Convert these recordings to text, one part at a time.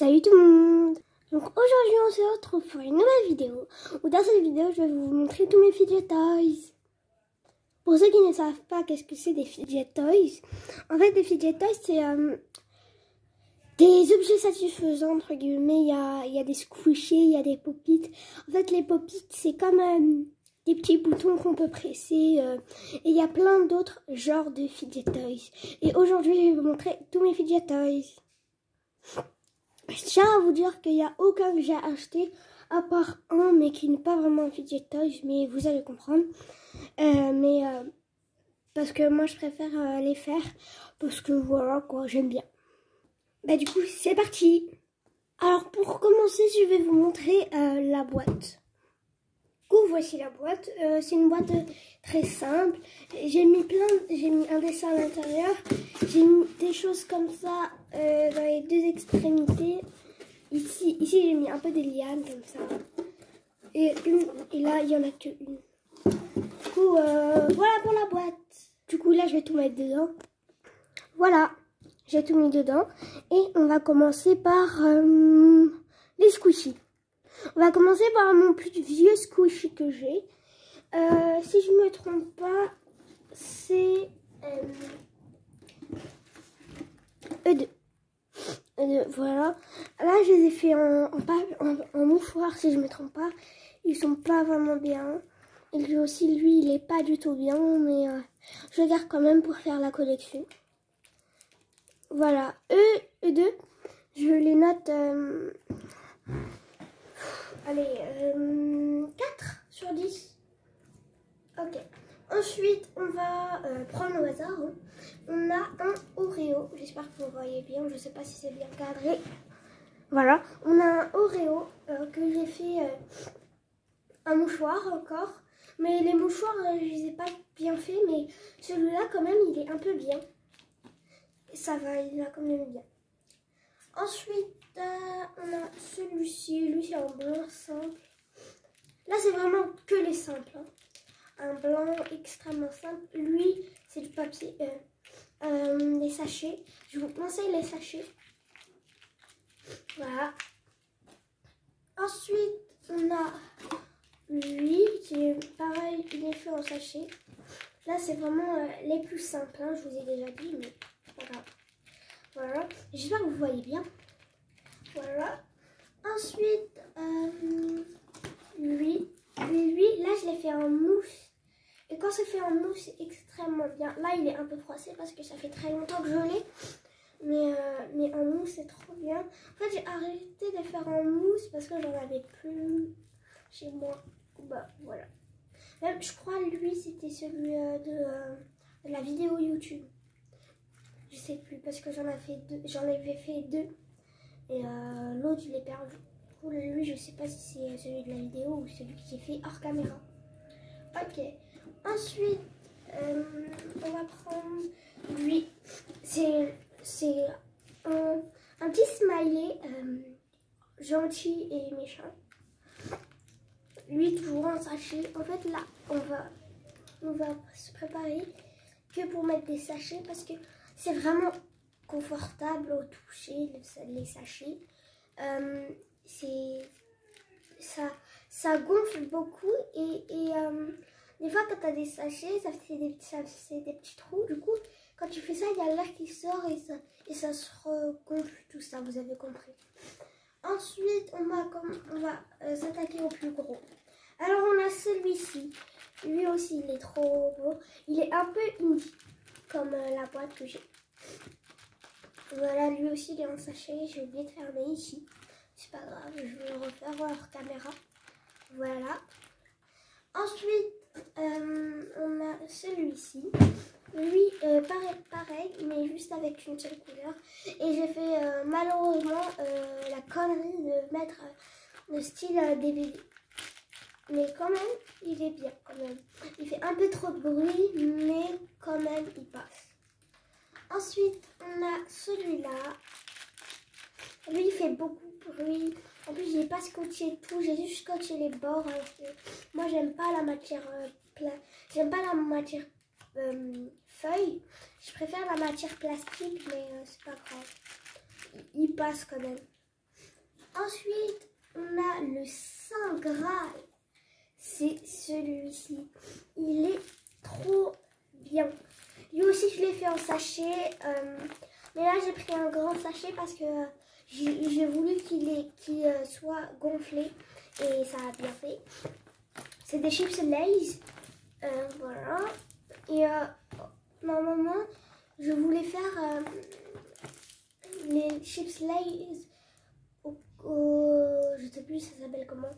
Salut tout le monde. Donc aujourd'hui on se retrouve pour une nouvelle vidéo où dans cette vidéo je vais vous montrer tous mes fidget toys. Pour ceux qui ne savent pas qu'est-ce que c'est des fidget toys, en fait des fidget toys c'est des objets satisfaisants entre guillemets. Il y a des squishies, il y a des pop-it. En fait les pop-it c'est comme des petits boutons qu'on peut presser et il y a plein d'autres genres de fidget toys. Et aujourd'hui je vais vous montrer tous mes fidget toys. Je tiens à vous dire qu'il n'y a aucun que j'ai acheté, à part un, mais qui n'est pas vraiment un fidget toys, mais vous allez comprendre. Parce que moi, je préfère les faire, parce que voilà, quoi, j'aime bien. Bah du coup, c'est parti. Alors, pour commencer, je vais vous montrer la boîte. Du coup, voici la boîte. C'est une boîte très simple. J'ai mis un dessin à l'intérieur. J'ai mis des choses comme ça dans les deux extrémités. Ici j'ai mis un peu des lianes comme ça. Et là, il n'y en a qu'une. Du coup, voilà pour la boîte. Du coup, là, je vais tout mettre dedans. Voilà, j'ai tout mis dedans. Et on va commencer par les squishies. On va commencer par mon plus vieux squishy que j'ai. Si je ne me trompe pas, c'est E2. Voilà. Là, je les ai fait en mouchoir, si je ne me trompe pas. Ils sont pas vraiment bien. Et lui aussi, lui, il est pas du tout bien. Mais je le garde quand même pour faire la collection. Voilà. E2. Je les note... allez, 4 sur 10. Ok. Ensuite, on va prendre au hasard. Hein. On a un Oreo. J'espère que vous voyez bien. Je ne sais pas si c'est bien cadré. Voilà. On a un Oreo que j'ai fait un mouchoir encore. Mais les mouchoirs, je les ai pas bien fait. Mais celui-là, quand même, il est un peu bien. Ça va, il va quand même bien. Ensuite, on a celui-ci. Lui, c'est un blanc simple. Là, c'est vraiment que les simples. Hein. Un blanc extrêmement simple. Lui, c'est du papier, les sachets. Je vous conseille les sachets. Voilà. Ensuite, on a lui, c'est pareil, il est fait en sachet. Là, c'est vraiment les plus simples. Hein, je vous ai déjà dit, mais c'est pas grave. Voilà. J'espère que vous voyez bien. Voilà. Ensuite, lui, là, je l'ai fait en mousse. Et quand c'est fait en mousse, c'est extrêmement bien. Là, il est un peu froissé parce que ça fait très longtemps que je l'ai. Mais en mousse, c'est trop bien. En fait, j'ai arrêté de faire en mousse parce que j'en avais plus chez moi. Bah, voilà. Même, je crois, lui, c'était celui de la vidéo YouTube. Je sais plus parce que j'en avais fait deux. Et l'autre, je l'ai perdu. Du coup, lui, je sais pas si c'est celui de la vidéo ou celui que j'ai fait hors caméra. Ok. Ensuite, on va prendre lui. C'est un petit smiley gentil et méchant. Lui, toujours en sachet. En fait, là, on va se préparer que pour mettre des sachets parce que c'est vraiment confortable au toucher, les sachets. Ça gonfle beaucoup et des fois quand tu as des sachets, ça fait des petits trous. Du coup, quand tu fais ça, il y a l'air qui sort et ça se regonfle tout ça, vous avez compris. Ensuite, on va s'attaquer au plus gros. Alors, on a celui-ci. Lui aussi, il est trop beau. Il est un peu indie, comme la boîte que j'ai. Voilà, lui aussi, il est en sachet. J'ai oublié de fermer ici. C'est pas grave, je vais le refaire hors caméra. Voilà. Ensuite, on a celui-ci. Lui, pareil, mais juste avec une seule couleur. Et j'ai fait malheureusement la connerie de mettre le style DVD. Mais quand même, il est bien quand même. Il fait un peu trop de bruit, mais quand même, il passe. Ensuite, on a celui-là. Lui, il fait beaucoup de bruit. En plus, j'ai pas scotché tout, j'ai juste scotché les bords. Moi, j'aime pas la matière j'aime pas la matière feuille. Je préfère la matière plastique, mais c'est pas grave. Il passe quand même. Ensuite, on a le Saint Graal. C'est celui-ci. Il est trop bien. Lui aussi, je l'ai fait en sachet. Mais là, j'ai pris un grand sachet parce que j'ai voulu qu'il soit gonflé. Et ça a bien fait. C'est des chips Lay's. Voilà. Et normalement, je voulais faire les chips Lay's. Je sais plus ça s'appelle comment.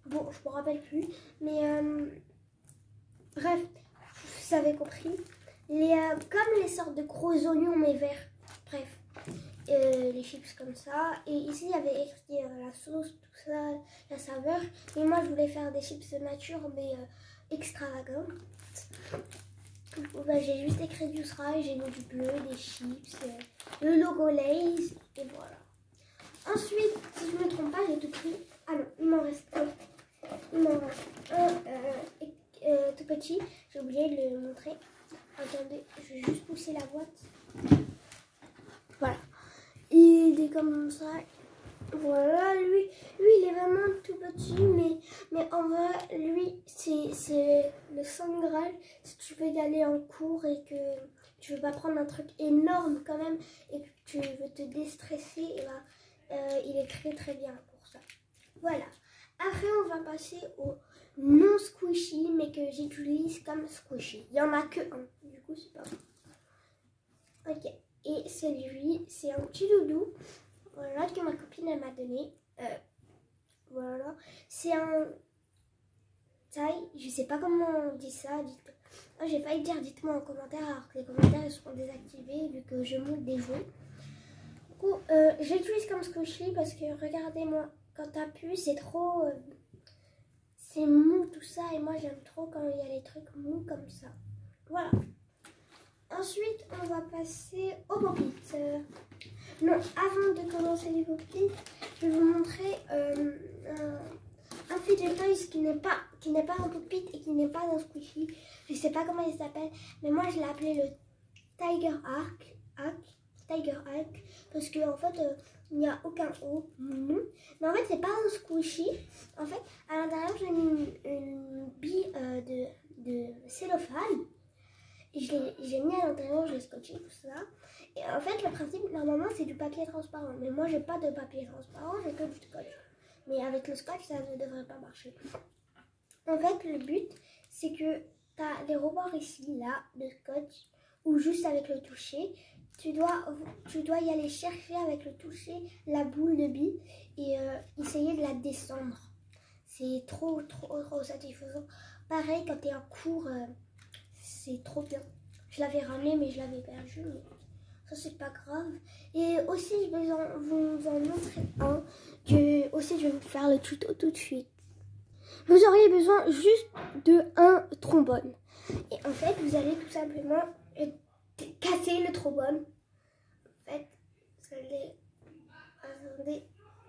Bon, je me rappelle plus. Mais bref, vous avez compris. Comme les sortes de gros oignons mais verts. Bref, les chips comme ça. Et ici, il y avait écrit la sauce, tout ça, la saveur. Et moi, je voulais faire des chips nature mais extravagantes. Ben, j'ai juste écrit du sera, j'ai mis du bleu, des chips, le logo Lay's. Et voilà. Ensuite, si je ne me trompe pas, j'ai tout pris. Ah non, il m'en reste un. Il m'en reste un tout petit. J'ai oublié de le montrer. Attendez, je vais juste pousser la boîte. Voilà. Il est comme ça. Voilà, lui il est vraiment tout petit. Mais en vrai, lui, c'est le Saint Graal. Si tu veux y aller en cours et que tu veux pas prendre un truc énorme quand même et que tu veux te déstresser, et ben, il est très très bien pour ça. Voilà. Après, on va passer au non squishy, mais que j'utilise comme squishy. Il n'y en a que un. Du coup, c'est pas bon. Ok. Et c'est lui. C'est un petit doudou. Voilà, que ma copine elle m'a donné. Voilà. C'est un taille. Je sais pas comment on dit ça. Ah, j'ai failli dire, dites-moi en commentaire, alors que les commentaires ils seront désactivés vu que je monte des jeux. Du coup, j'utilise comme squishy parce que regardez-moi, quand t'appuies, c'est trop. C'est mou tout ça. Et moi, j'aime trop quand il y a les trucs mous comme ça. Voilà. Ensuite, on va passer aux pop-it. Non, avant de commencer les pop-it, je vais vous montrer un fidget toys qui n'est pas un pop-it et qui n'est pas un squishy. Je sais pas comment il s'appelle, mais moi je l'ai appelé le Tiger Hack, parce que en fait il n'y a aucun O. Mais en fait c'est pas un squishy. En fait à l'intérieur j'ai mis une bille de cellophane. J'ai mis à l'intérieur, j'ai scotché tout ça. Et en fait, le principe, normalement, c'est du papier transparent. Mais moi, j'ai pas de papier transparent, j'ai que du scotch. Mais avec le scotch, ça ne devrait pas marcher. En fait, le but, c'est que tu as les rebords ici, là, de scotch, ou juste avec le toucher. Tu dois y aller chercher avec le toucher la boule de bille et essayer de la descendre. C'est trop satisfaisant. Pareil, quand tu es en cours... c'est trop bien. Je l'avais ramené mais je l'avais perdu. Mais ça c'est pas grave. Et aussi je vais vous en montrer un. Que aussi je vais vous faire le tuto tout de suite. Vous auriez besoin juste de un trombone. Et en fait vous allez tout simplement casser le trombone. En fait vous allez... Attendez.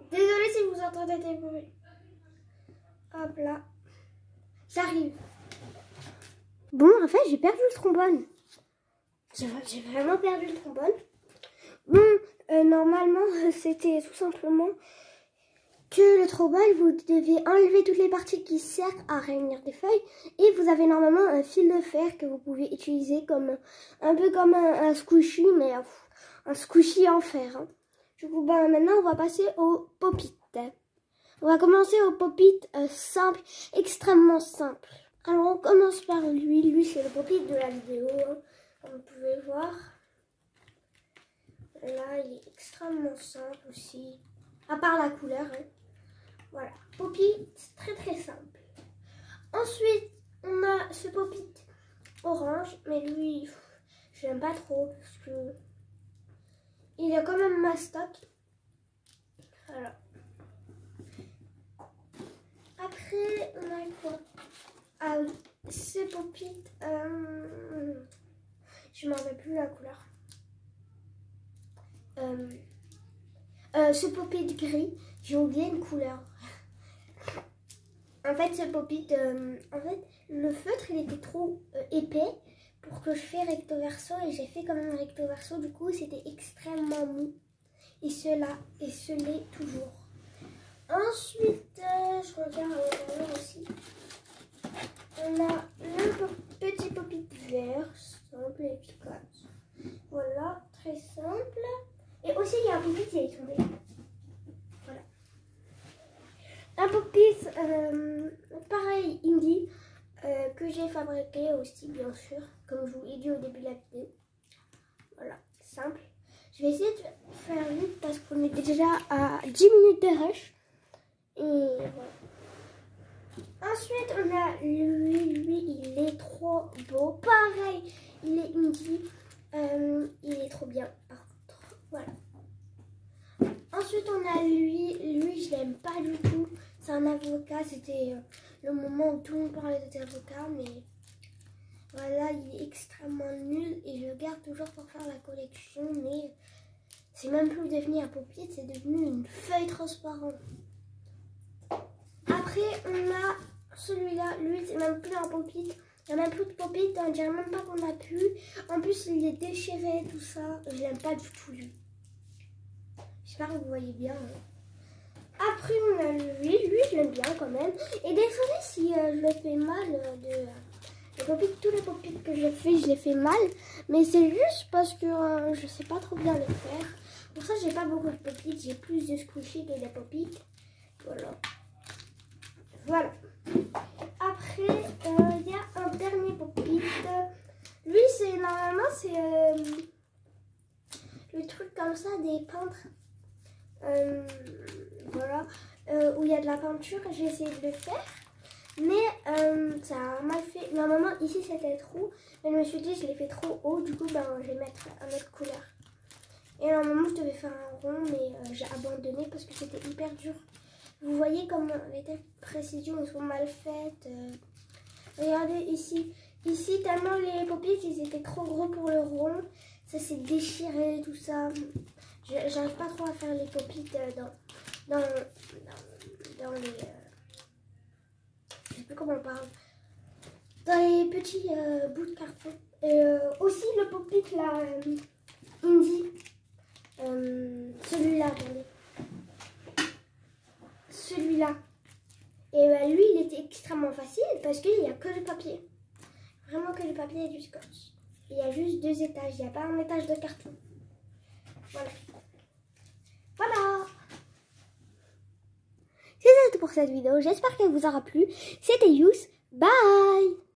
Désolée si vous entendez des bruits. Hop là. J'arrive. Bon, en fait, j'ai perdu le trombone. J'ai vraiment perdu le trombone. Bon, normalement, c'était tout simplement que le trombone, vous deviez enlever toutes les parties qui servent à réunir des feuilles. Et vous avez normalement un fil de fer que vous pouvez utiliser comme un peu comme un squishy, mais un squishy en fer. Hein. Du coup, ben, maintenant, on va passer au pop-it. On va commencer au pop-it simple, extrêmement simple. Alors on commence par lui. Lui c'est le pop-it de la vidéo, hein, comme vous pouvez voir. Là il est extrêmement simple aussi, à part la couleur. Hein. Voilà, pop-it très très simple. Ensuite on a ce pop-it orange, mais lui je l'aime pas trop parce que il est quand même mastoc. Voilà. Après on a quoi? Ah oui, ce pop-it, je m'en rappelle plus la couleur. Ce pop-it gris, j'ai oublié une couleur. En fait, ce pop-it, en fait, le feutre, il était trop épais pour que je fasse recto verso et j'ai fait quand même recto verso. Du coup, c'était extrêmement mou. et cela, et ce l'est toujours. Ensuite, je regarde à l'intérieur aussi. On a le petit pop-it vert, simple et efficace. Voilà, très simple. Et aussi, il y a un pop-it qui est tombé. Voilà. Un pop-it, pareil, indie, que j'ai fabriqué aussi, bien sûr, comme je vous l'ai dit au début de la vidéo. Voilà, simple. Je vais essayer de faire vite parce qu'on est déjà à 10 minutes de rush. Et voilà. Ensuite, on a lui, il est trop beau. Pareil, il est indie. Il est trop bien, par contre. Voilà. Ensuite, on a lui, je l'aime pas du tout. C'est un avocat. C'était le moment où tout le monde parlait de cet avocat, mais voilà, il est extrêmement nul et je le garde toujours pour faire la collection, mais c'est même plus devenu un pop-it, c'est devenu une feuille transparente. Après, on a celui-là, lui, c'est même plus un pop-it. Il n'y a même plus de pop-it, on dirait même pas qu'on a pu. En plus, il est déchiré, tout ça. Je l'aime pas du tout, lui. J'espère que vous voyez bien. Après, on a lui, je l'aime bien quand même. Et désolé si je le fais mal tous les pop-it que j'ai fait, je les fais mal. Mais c'est juste parce que je sais pas trop bien les faire. Pour ça, j'ai pas beaucoup de pop-it. J'ai plus de squishy que de pop-it. Voilà. Voilà. Après, il y a un dernier pop-it. Lui, c'est normalement, c'est le truc comme ça des peintres. Voilà. Où il y a de la peinture. J'ai essayé de le faire. Mais ça a mal fait. Normalement, ici, c'était trop. Mais je me suis dit, je l'ai fait trop haut. Du coup, ben, je vais mettre une autre couleur. Et normalement, je devais faire un rond. Mais j'ai abandonné parce que c'était hyper dur. Vous voyez comme les précisions sont mal faites. Regardez ici. Ici, tellement les pop-it, ils étaient trop gros pour le rond. Ça s'est déchiré, tout ça. J'arrive pas trop à faire les pop-it dans les... je sais plus comment on parle. Dans les petits bouts de carton. Aussi le pop-it là, indie. Celui-là, attendez. Celui-là. Et lui, il était extrêmement facile parce qu'il n'y a que le papier. Vraiment que le papier et du scotch. Il y a juste 2 étages. Il n'y a pas un étage de carton. Voilà. Voilà. C'est tout pour cette vidéo. J'espère qu'elle vous aura plu. C'était Youss. Bye.